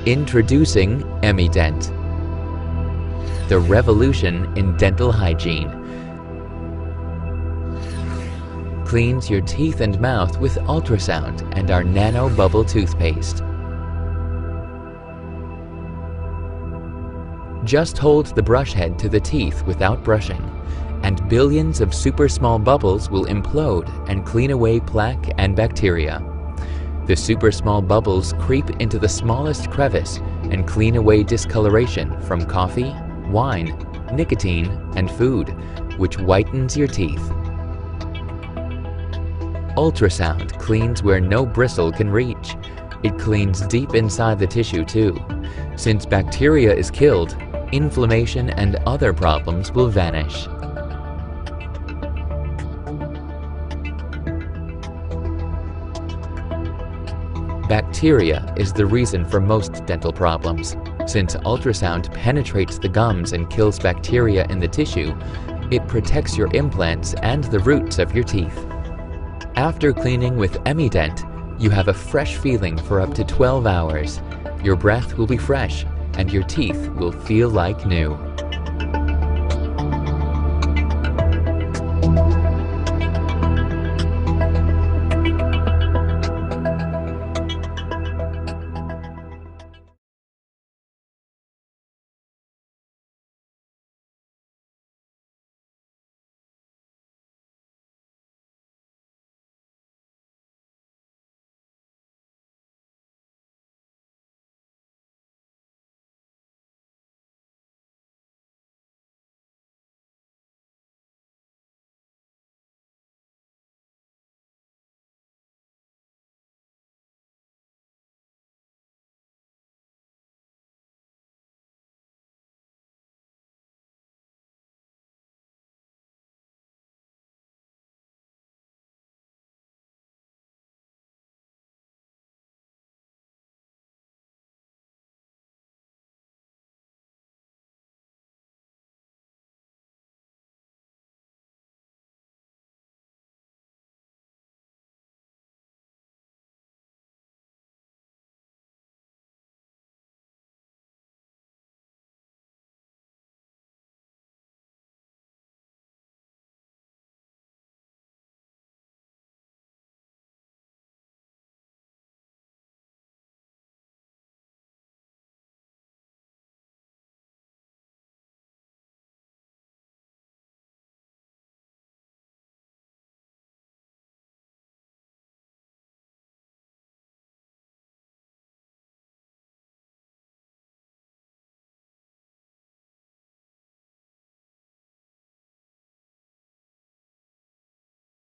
Introducing Emident, the revolution in dental hygiene. Cleans your teeth and mouth with ultrasound and our nano bubble toothpaste. Just hold the brush head to the teeth without brushing, and billions of super small bubbles will implode and clean away plaque and bacteria. The super small bubbles creep into the smallest crevice and clean away discoloration from coffee, wine, nicotine, and food, which whitens your teeth. Ultrasound cleans where no bristle can reach. It cleans deep inside the tissue too. Since bacteria is killed, inflammation and other problems will vanish. Bacteria is the reason for most dental problems. Since ultrasound penetrates the gums and kills bacteria in the tissue, it protects your implants and the roots of your teeth. After cleaning with Emident, you have a fresh feeling for up to 12 hours. Your breath will be fresh, and your teeth will feel like new.